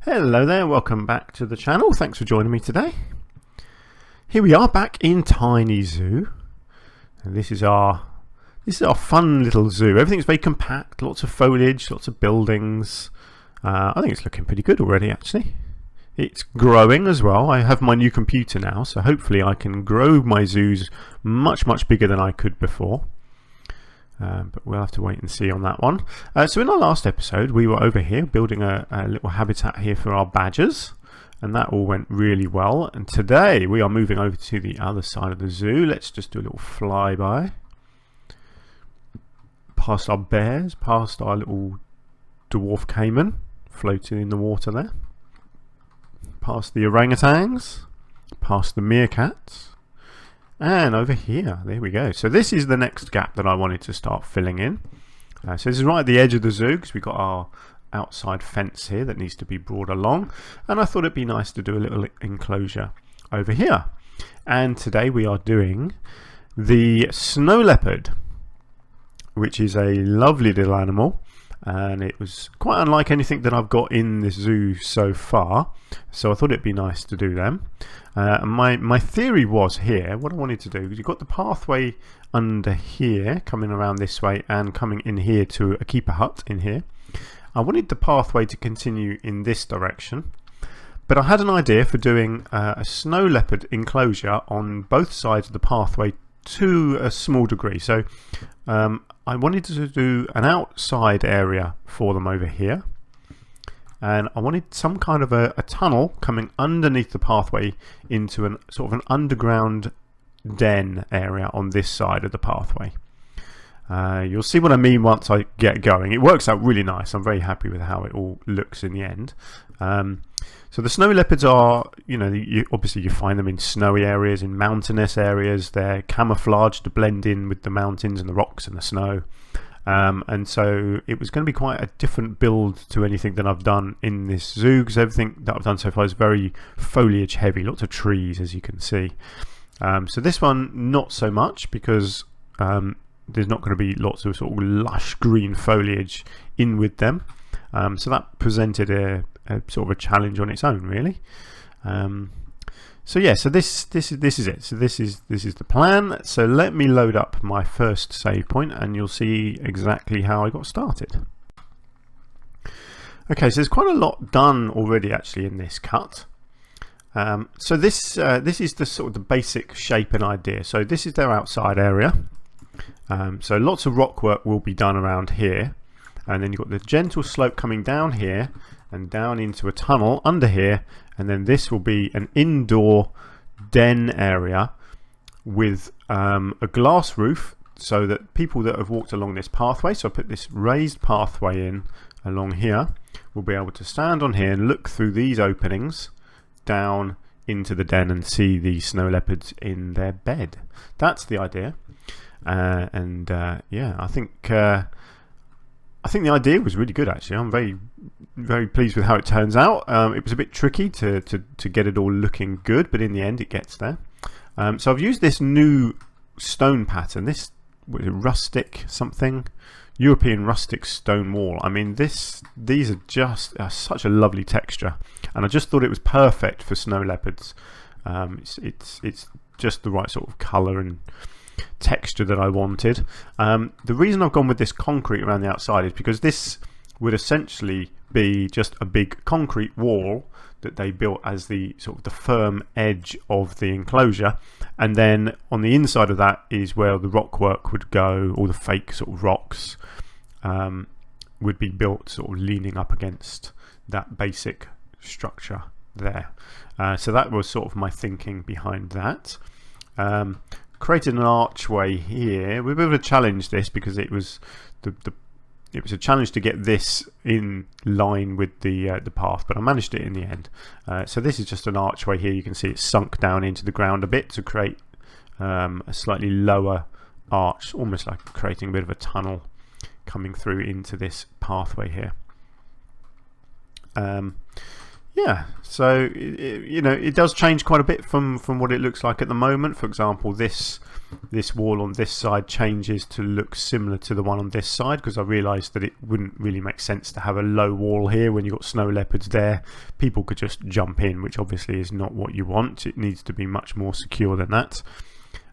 Hello there, welcome back to the channel. Thanks for joining me today. Here we are back in Tiny Zoo. And this is our fun little zoo. Everything's very compact, lots of foliage, lots of buildings. I think it's looking pretty good already actually. It's growing as well. I have my new computer now, so hopefully I can grow my zoos much bigger than I could before. But we'll have to wait and see on that one. So in our last episode we were over here building a little habitat here for our badgers, and that all went really well. And today we are moving over to the other side of the zoo. Let's just do a little flyby past our bears, past our little dwarf caiman floating in the water there, past the orangutans, past the meerkats. And over here, there we go. So this is the next gap that I wanted to start filling in. So this is right at the edge of the zoo because we've got our outside fence here that needs to be brought along. And I thought it'd be nice to do a little enclosure over here. And today we are doing the snow leopard, which is a lovely little animal. And it was quite unlike anything that I've got in this zoo so far, so I thought it'd be nice to do them. My theory was here, what I wanted to do, because you've got the pathway under here coming around this way and coming in here to a keeper hut in here. I wanted the pathway to continue in this direction, but I had an idea for doing a snow leopard enclosure on both sides of the pathway to a small degree. So I wanted to do an outside area for them over here, and I wanted some kind of a tunnel coming underneath the pathway into an sort of an underground den area on this side of the pathway. You'll see what I mean once I get going. It works out really nice. I'm very happy with how it all looks in the end. So the snow leopards are, obviously you find them in snowy areas, in mountainous areas. They're camouflaged to blend in with the mountains and the rocks and the snow. And so it was going to be quite a different build to anything that I've done in this zoo, because everything that I've done so far is very foliage heavy, lots of trees as you can see. So this one not so much, because there's not going to be lots of sort of lush green foliage in with them. So that presented a sort of a challenge on its own, really. So yeah, so this is it. So this is the plan. So let me load up my first save point and you'll see exactly how I got started. Okay, so there's quite a lot done already actually in this cut. So this is the sort of the basic shape and idea. So this is their outside area. So lots of rock work will be done around here, and then you've got the gentle slope coming down here and down into a tunnel under here, and then this will be an indoor den area with a glass roof, so that people that have walked along this pathway, so I put this raised pathway in along here, will be able to stand on here and look through these openings down into the den and see the snow leopards in their bed. That's the idea. Yeah, I think the idea was really good actually. I'm very pleased with how it turns out. It was a bit tricky to get it all looking good, but in the end it gets there. So I've used this new stone pattern, this rustic something, European rustic stone wall. I mean these are just such a lovely texture, and I just thought it was perfect for snow leopards. It's just the right sort of colour and texture that I wanted. The reason I've gone with this concrete around the outside is because this would essentially be just a big concrete wall that they built as the sort of the firm edge of the enclosure, and then on the inside of that is where the rock work would go. All the fake sort of rocks would be built sort of leaning up against that basic structure there. So that was sort of my thinking behind that. Created an archway here. We're able to challenge this because it was it was a challenge to get this in line with the path, but I managed it in the end. So this is just an archway here. You can see it's sunk down into the ground a bit to create a slightly lower arch, almost like creating a bit of a tunnel coming through into this pathway here. Yeah, so you know, it does change quite a bit from what it looks like at the moment. For example, this wall on this side changes to look similar to the one on this side, because I realised that it wouldn't really make sense to have a low wall here when you've got snow leopards there. People could just jump in, which obviously is not what you want. It needs to be much more secure than that.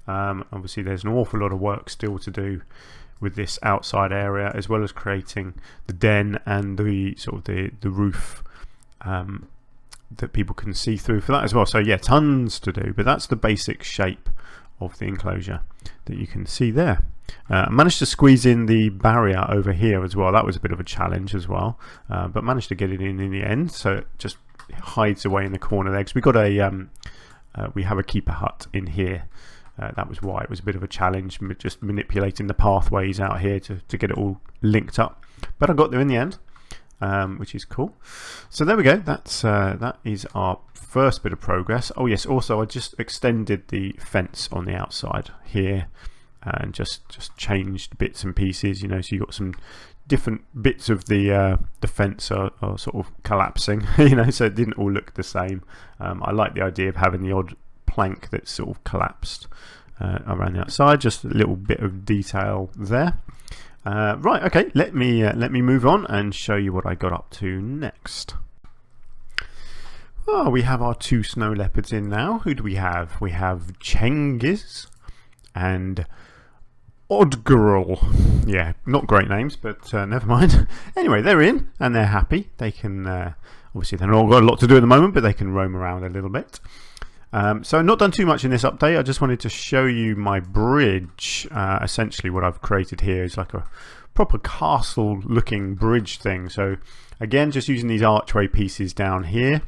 Obviously there's an awful lot of work still to do with this outside area, as well as creating the den and the sort of the roof that people can see through for that as well. So yeah, tons to do, but that's the basic shape of the enclosure that you can see there. I managed to squeeze in the barrier over here as well. That was a bit of a challenge as well, but managed to get it in the end, so it just hides away in the corner there, because we got a we have a keeper hut in here. That was why it was a bit of a challenge, just manipulating the pathways out here to get it all linked up, but I got there in the end. Which is cool. So there we go. That is our first bit of progress. Oh yes, also I just extended the fence on the outside here and just changed bits and pieces, you know, so you got some different bits of the fence are sort of collapsing, you know, so it didn't all look the same. I like the idea of having the odd plank that's sort of collapsed around the outside, just a little bit of detail there. Right, okay, let me move on and show you what I got up to next. Oh, we have our 2 snow leopards in now. Who do we have? We have Cengiz and Odgirl. Yeah, not great names, but never mind. Anyway, they're in and they're happy. They can, obviously they've not got a lot to do at the moment, but they can roam around a little bit. So I've not done too much in this update. I just wanted to show you my bridge. Essentially what I've created here is like a proper castle looking bridge thing. So again, just using these archway pieces down here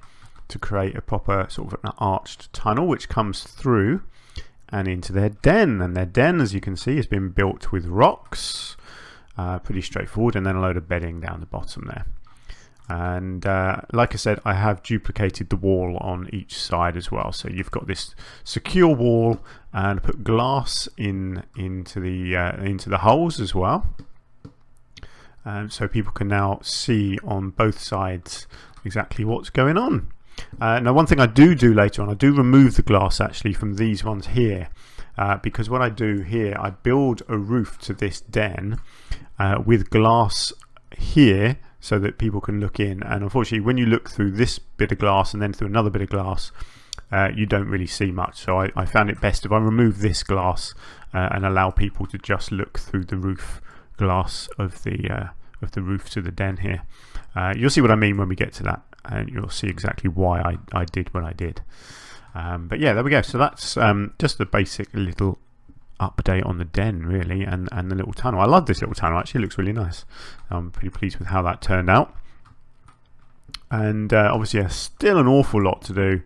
to create a proper sort of an arched tunnel which comes through and into their den. And their den, as you can see, has been built with rocks. Pretty straightforward, and then a load of bedding down the bottom there. And like I said, I have duplicated the wall on each side as well. So you've got this secure wall, and put glass into the holes as well, so people can now see on both sides exactly what's going on. Now, one thing I do later on, I do remove the glass actually from these ones here, because what I do here, I build a roof to this den with glass here, so that people can look in. And unfortunately, when you look through this bit of glass and then through another bit of glass, you don't really see much. So I found it best if I remove this glass and allow people to just look through the roof glass of the roof to the den here. You'll see what I mean when we get to that, and you'll see exactly why I did what I did. But yeah, there we go. So that's just a basic little update on the den, really, and the little tunnel. I love this little tunnel, actually. It looks really nice. I'm pretty pleased with how that turned out. And obviously still an awful lot to do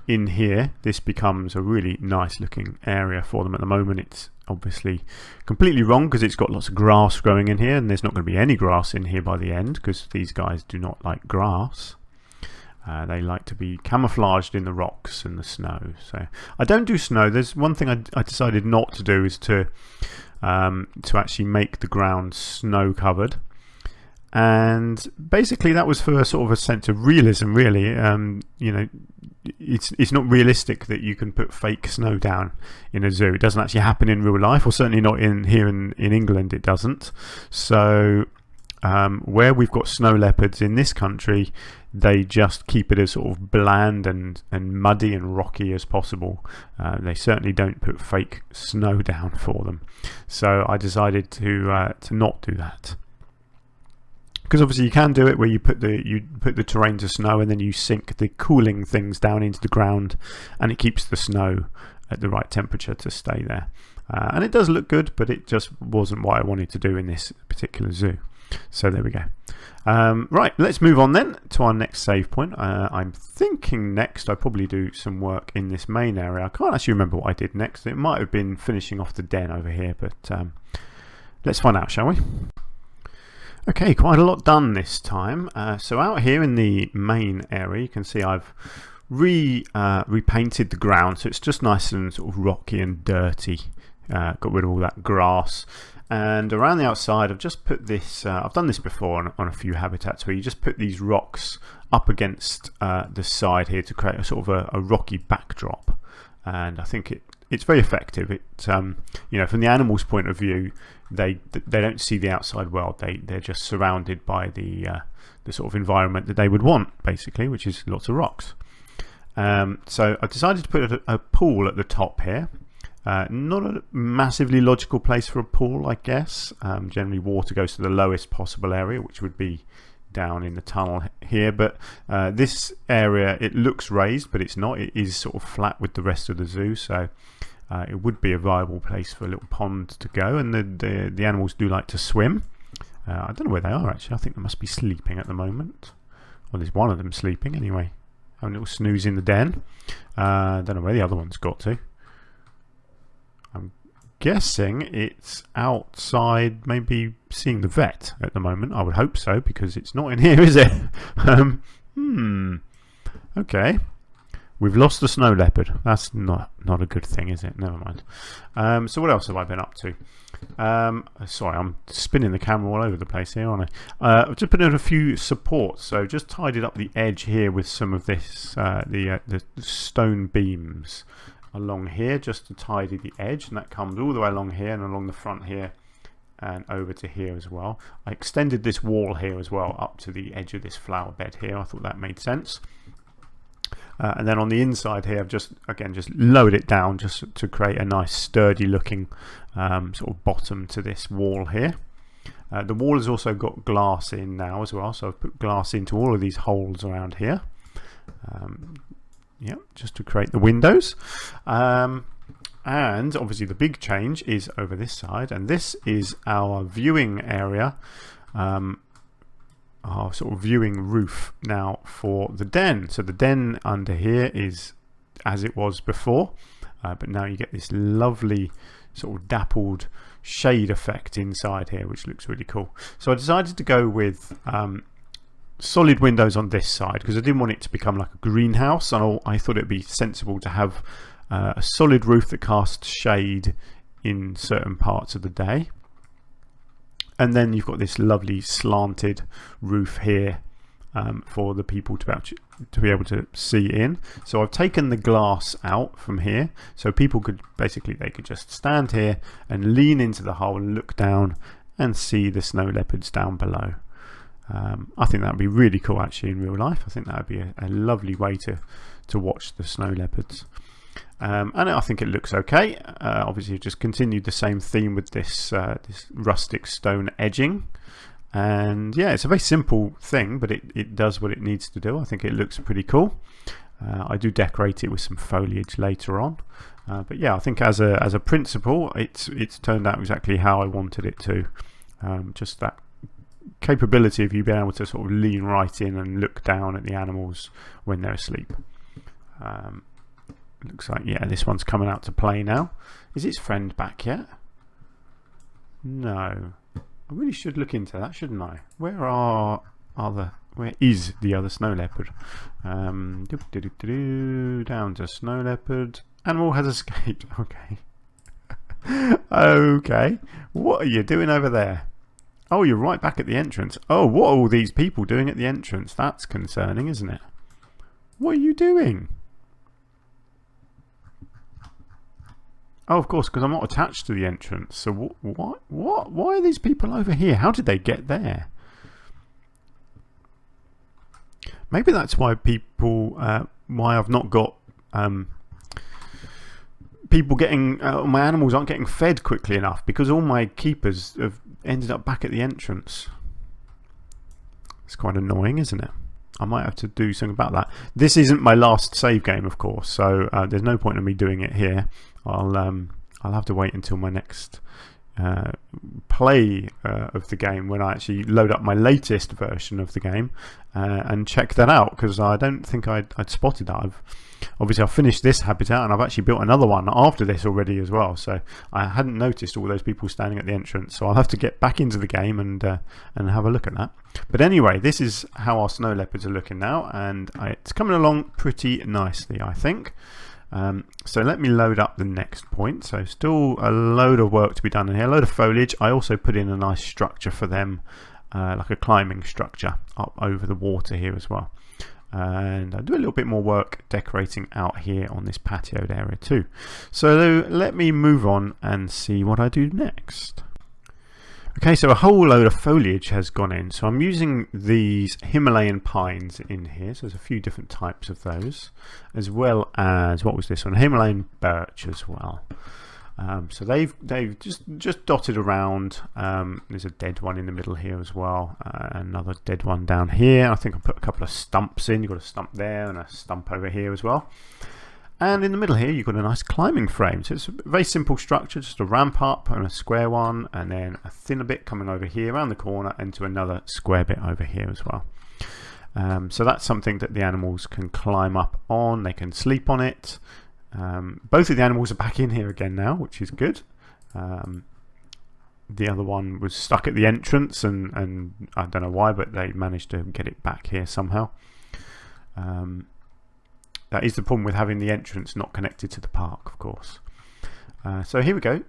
in here. This becomes a really nice looking area for them. At the moment it's obviously completely wrong because it's got lots of grass growing in here, and there's not going to be any grass in here by the end because these guys do not like grass. They like to be camouflaged in the rocks and the snow. So I don't do snow. There's one thing I decided not to do, is to actually make the ground snow covered. And basically that was for sort of a sense of realism, really. You know, it's not realistic that you can put fake snow down in a zoo. It doesn't actually happen in real life, or certainly not here in England it doesn't. So where we've got snow leopards in this country, they just keep it as sort of bland and muddy and rocky as possible. They certainly don't put fake snow down for them. So I decided to not do that. Because obviously you can do it where you put the terrain to snow, and then you sink the cooling things down into the ground, and it keeps the snow at the right temperature to stay there. And it does look good, but it just wasn't what I wanted to do in this particular zoo. So there we go. Right, let's move on then to our next save point. I'm thinking next I probably do some work in this main area. I can't actually remember what I did next. It might have been finishing off the den over here, but let's find out, shall we? Okay, quite a lot done this time. So out here in the main area, you can see I've repainted the ground, so it's just nice and sort of rocky and dirty got rid of all that grass. And around the outside I've just put this, I've done this before on a few habitats, where you just put these rocks up against the side here to create a sort of a rocky backdrop. And I think it's very effective. It you know, from the animals' point of view, they don't see the outside world. They're just surrounded by the sort of environment that they would want, basically, which is lots of rocks. So I decided to put a pool at the top here. Not a massively logical place for a pool, I guess. Generally water goes to the lowest possible area, which would be down in the tunnel here, but this area, it looks raised, but it's not. It is sort of flat with the rest of the zoo, so it would be a viable place for a little pond to go. And the animals do like to swim. I don't know where they are actually. I think they must be sleeping at the moment. Well, there's one of them sleeping anyway, having a little snooze in the den. Don't know where the other one's got to. I'm guessing it's outside, maybe seeing the vet at the moment. I would hope so, because it's not in here, is it? Okay. We've lost the snow leopard. That's not a good thing, is it? Never mind. So what else have I been up to? Sorry, I'm spinning the camera all over the place here, aren't I? I've just put in a few supports. So just tidied up the edge here with some of this, the stone beams along here, just to tidy the edge, and that comes all the way along here and along the front here and over to here as well. I extended this wall here as well up to the edge of this flower bed here. I thought that made sense. And then on the inside here, I've just lowered it down just to create a nice sturdy looking sort of bottom to this wall here. The wall has also got glass in now as well, so I've put glass into all of these holes around here. Yeah, just to create the windows. And obviously the big change is over this side, and this is our viewing area, our sort of viewing roof now for the den. So the den under here is as it was before, but now you get this lovely sort of dappled shade effect inside here, which looks really cool. So I decided to go with solid windows on this side, because I didn't want it to become like a greenhouse, and I thought it'd be sensible to have a solid roof that casts shade in certain parts of the day. And then you've got this lovely slanted roof here for the people to be able to see in. So I've taken the glass out from here, so people could basically, they could just stand here and lean into the hole and look down and see the snow leopards down below. I think that would be really cool actually in real life. I think that would be a lovely way to watch the snow leopards. And I think it looks okay. Obviously, just continued the same theme with this this rustic stone edging. And yeah, it's a very simple thing, but it does what it needs to do. I think it looks pretty cool. I do decorate it with some foliage later on. But yeah, I think as a principle, it's turned out exactly how I wanted it to. Just that capability of you being able to sort of lean right in and look down at the animals when they're asleep. Looks like, yeah, this one's coming out to play now. Is its friend back yet? No. I really should look into that, shouldn't I? Where is the other snow leopard? Down to snow leopard. Animal has escaped. Okay. Okay. What are you doing over there? Oh, you're right back at the entrance. Oh, what are all these people doing at the entrance? That's concerning, isn't it? What are you doing? Oh, of course, because I'm not attached to the entrance. So what? Why are these people over here? How did they get there? Maybe that's why people, why I've not got people getting, my animals aren't getting fed quickly enough, because all my keepers have ended up back at the entrance. It's quite annoying, isn't it? I might have to do something about that. This isn't my last save game, of course, so there's no point in me doing it here. I'll have to wait until my next play of the game, when I actually load up my latest version of the game and check that out, because I don't think I'd spotted that. Obviously I've finished this habitat, and I've actually built another one after this already as well, so I hadn't noticed all those people standing at the entrance, so I'll have to get back into the game and have a look at that. But anyway, this is how our snow leopards are looking now, and it's coming along pretty nicely, I think. So let me load up the next point. So still a load of work to be done in here, a load of foliage. I also put in a nice structure for them, like a climbing structure up over the water here as well. And I do a little bit more work decorating out here on this patioed area too. So let me move on and see what I do next. Okay, so a whole load of foliage has gone in. So I'm using these Himalayan pines in here. So there's a few different types of those, as well as, what was this one? Himalayan birch as well. So they've just dotted around. There's a dead one in the middle here as well. Another dead one down here. I think I put a couple of stumps in. You've got a stump there and a stump over here as well. And in the middle here, you've got a nice climbing frame. So it's a very simple structure, just a ramp up and a square one, and then a thinner bit coming over here around the corner into another square bit over here as well. So that's something that the animals can climb up on. They can sleep on it. Both of the animals are back in here again now, which is good. The other one was stuck at the entrance, and I don't know why, but they managed to get it back here somehow. That is the problem with having the entrance not connected to the park, of course. So here we go.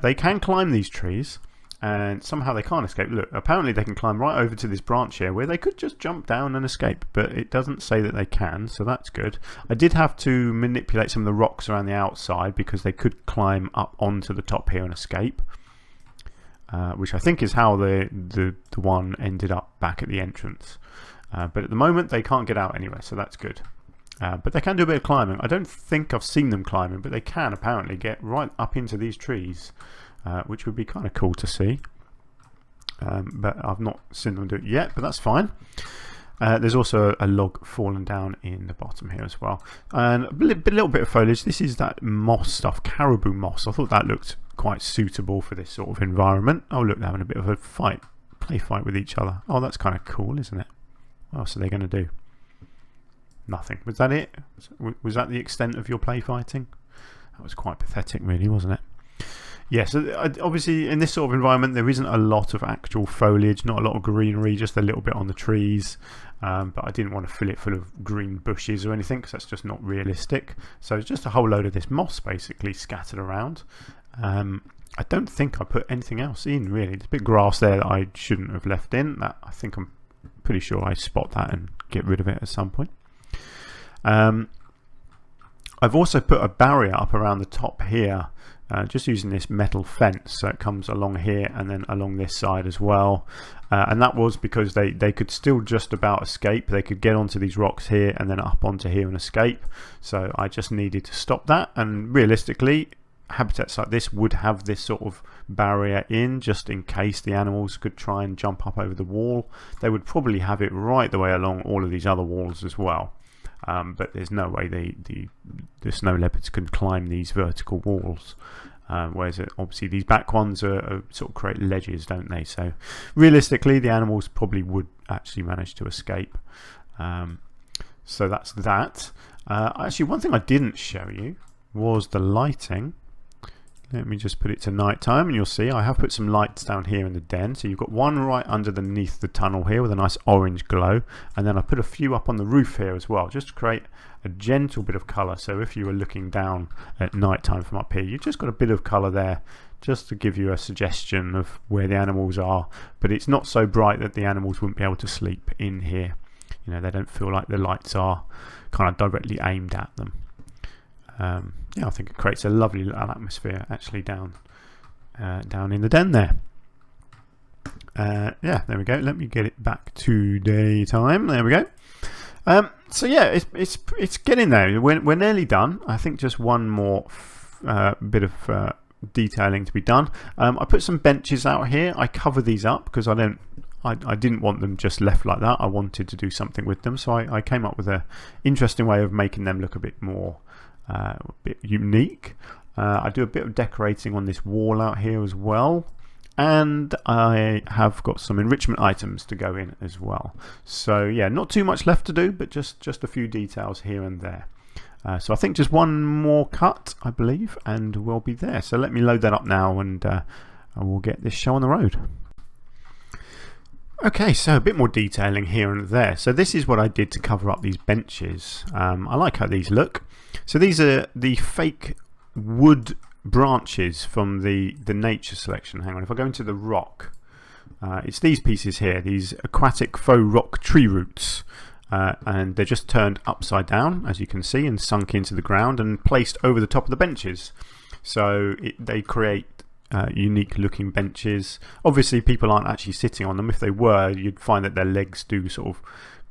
They can climb these trees, and somehow they can't escape. Look, apparently they can climb right over to this branch here where they could just jump down and escape, but it doesn't say that they can, so that's good. I did have to manipulate some of the rocks around the outside because they could climb up onto the top here and escape, which I think is how the one ended up back at the entrance. But at the moment they can't get out anyway, so that's good. But they can do a bit of climbing. I don't think I've seen them climbing, but they can apparently get right up into these trees, which would be kind of cool to see. But I've not seen them do it yet, but that's fine. There's also a log fallen down in the bottom here as well. And a little bit of foliage. This is that moss stuff, caribou moss. I thought that looked quite suitable for this sort of environment. Oh look, they're having a bit of a play fight with each other. Oh, that's kind of cool, isn't it? What else are they going to do? Nothing. Was that it? Was that the extent of your play fighting? That was quite pathetic really, wasn't it? Yes, yeah, so obviously in this sort of environment there isn't a lot of actual foliage, not a lot of greenery, just a little bit on the trees. But I didn't want to fill it full of green bushes or anything because that's just not realistic. So it's just a whole load of this moss basically scattered around. I don't think I put anything else in really. There's a bit of grass there that I shouldn't have left in. That I think I'm pretty sure I spot that and get rid of it at some point. I've also put a barrier up around the top here, just using this metal fence, so it comes along here and then along this side as well. And that was because they could still just about escape. They could get onto these rocks here and then up onto here and escape. So I just needed to stop that, and realistically habitats like this would have this sort of barrier in just in case the animals could try and jump up over the wall. They would probably have it right the way along all of these other walls as well. But there's no way the snow leopards can climb these vertical walls, whereas obviously these back ones are sort of create ledges, don't they? So realistically the animals probably would actually manage to escape. So that's that. Actually, one thing I didn't show you was the lighting. Let me just put it to night time and you'll see I have put some lights down here in the den. So you've got one right underneath the tunnel here with a nice orange glow, and then I put a few up on the roof here as well, just to create a gentle bit of colour. So if you were looking down at night time from up here, you've just got a bit of colour there just to give you a suggestion of where the animals are, but it's not so bright that the animals wouldn't be able to sleep in here. You know, they don't feel like the lights are kind of directly aimed at them. Yeah, I think it creates a lovely little atmosphere actually down in the den there. Yeah, there we go. Let me get it back to daytime. There we go. So yeah, it's getting there. We're nearly done. I think just one more bit of detailing to be done. I put some benches out here. I cover these up because I didn't want them just left like that. I wanted to do something with them, so I came up with an interesting way of making them look a bit more a bit unique. I do a bit of decorating on this wall out here as well, and I have got some enrichment items to go in as well. So yeah, not too much left to do, but just a few details here and there. So I think just one more cut, I believe, and we'll be there. So let me load that up now, and I will get this show on the road. Okay, so a bit more detailing here and there. So this is what I did to cover up these benches. I like how these look. So these are the fake wood branches from the nature selection. Hang on, if I go into the rock, it's these pieces here, these aquatic faux rock tree roots. And they're just turned upside down, as you can see, and sunk into the ground and placed over the top of the benches. So they create unique looking benches. Obviously people aren't actually sitting on them. If they were, you'd find that their legs do sort of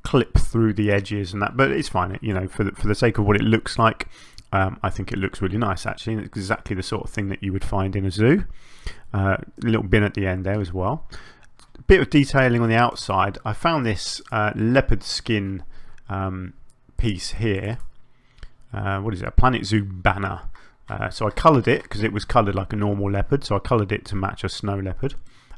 clip through the edges and that, but it's fine, you know, for the sake of what it looks like. I think it looks really nice actually, and it's exactly the sort of thing that you would find in a zoo. A little bin at the end there as well. A bit of detailing on the outside. I found this leopard skin piece here. What is it? A Planet Zoo banner. So I coloured it because it was coloured like a normal leopard, so I coloured it to match a snow leopard,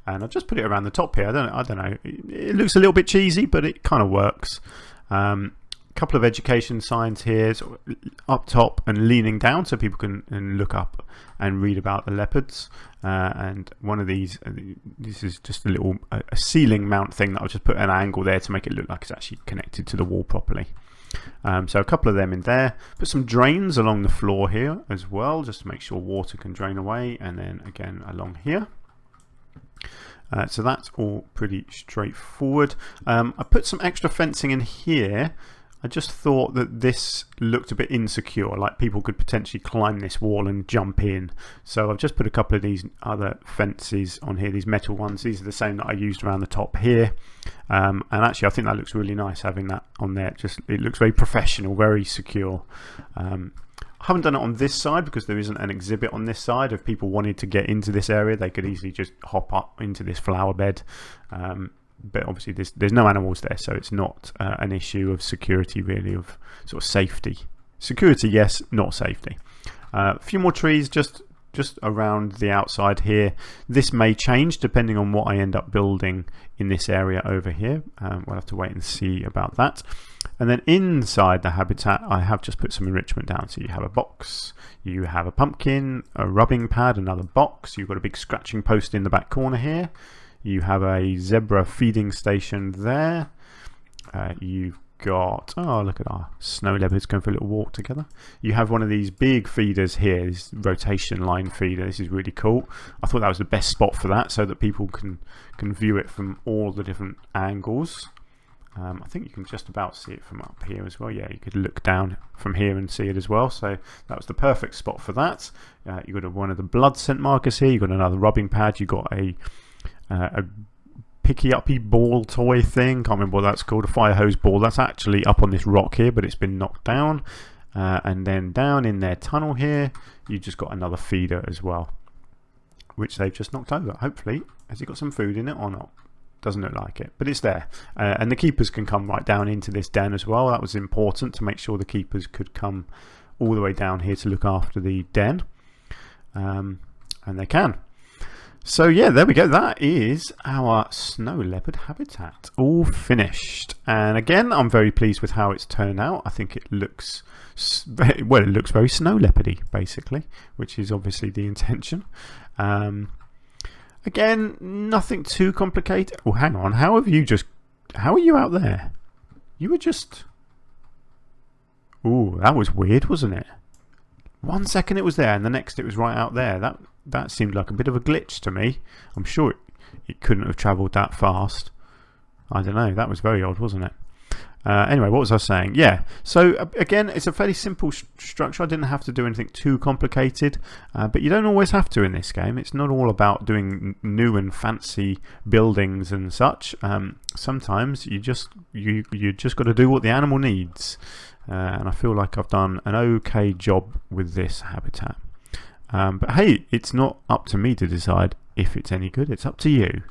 and I've just put it around the top here. I don't know. It looks a little bit cheesy, but it kind of works. Couple of education signs here, sort of up top and leaning down, so people can look up and read about the leopards. And one of these, this is just a little a ceiling mount thing that I've just put an angle there to make it look like it's actually connected to the wall properly. So a couple of them in there. Put some drains along the floor here as well, just to make sure water can drain away, and then again along here. So that's all pretty straightforward. I put some extra fencing in here. I just thought that this looked a bit insecure, like people could potentially climb this wall and jump in. So I've just put a couple of these other fences on here, these metal ones. These are the same that I used around the top here. And actually I think that looks really nice having that on there. It looks very professional, very secure. I haven't done it on this side because there isn't an exhibit on this side. If people wanted to get into this area, they could easily just hop up into this flower bed. But obviously there's no animals there, so it's not an issue of security really, of sort of safety. Security yes, not safety. A few more trees just around the outside here. This may change depending on what I end up building in this area over here. We'll have to wait and see about that. And then inside the habitat I have just put some enrichment down. So you have a box, you have a pumpkin, a rubbing pad, another box, you've got a big scratching post in the back corner here. You have a zebra feeding station there. You've got, oh look at our snow leopards going for a little walk together. You have one of these big feeders here, this rotation line feeder. This is really cool. I thought that was the best spot for that, so that people can view it from all the different angles. I think you can just about see it from up here as well. Yeah, you could look down from here and see it as well. So that was the perfect spot for that. You've got one of the blood scent markers here. You've got another rubbing pad. You've got a picky-uppy ball toy thing. Can't remember what that's called. A fire hose ball. That's actually up on this rock here, but it's been knocked down. And then down in their tunnel here, you've just got another feeder as well, which they've just knocked over. Hopefully, has it got some food in it or not? Doesn't look like it, but it's there. And the keepers can come right down into this den as well. That was important to make sure the keepers could come all the way down here to look after the den. And they can. So yeah, there we go. That is our snow leopard habitat all finished. And again, I'm very pleased with how it's turned out. I think it looks well, it looks very snow leopardy basically, which is obviously the intention. Again, nothing too complicated. Oh, hang on. How are you out there? You were just... Ooh, that was weird, wasn't it? 1 second it was there and the next it was right out there. That seemed like a bit of a glitch to me. I'm sure it couldn't have travelled that fast. I don't know. That was very odd, wasn't it? Anyway, what was I saying? Yeah, so again, it's a fairly simple structure. I didn't have to do anything too complicated, but you don't always have to in this game. It's not all about doing new and fancy buildings and such. Sometimes you just got to do what the animal needs, and I feel like I've done an okay job with this habitat. But hey, it's not up to me to decide if it's any good. It's up to you.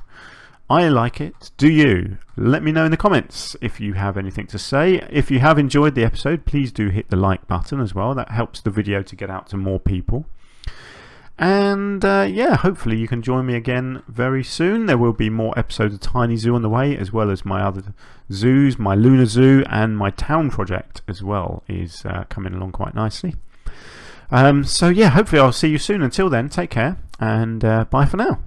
I like it. Do you? Let me know in the comments if you have anything to say. If you have enjoyed the episode, please do hit the like button as well. That helps the video to get out to more people. And yeah, hopefully you can join me again very soon. There will be more episodes of Tiny Zoo on the way, as well as my other zoos, my Lunar Zoo and my town project as well is coming along quite nicely. So yeah, hopefully I'll see you soon. Until then, take care and bye for now.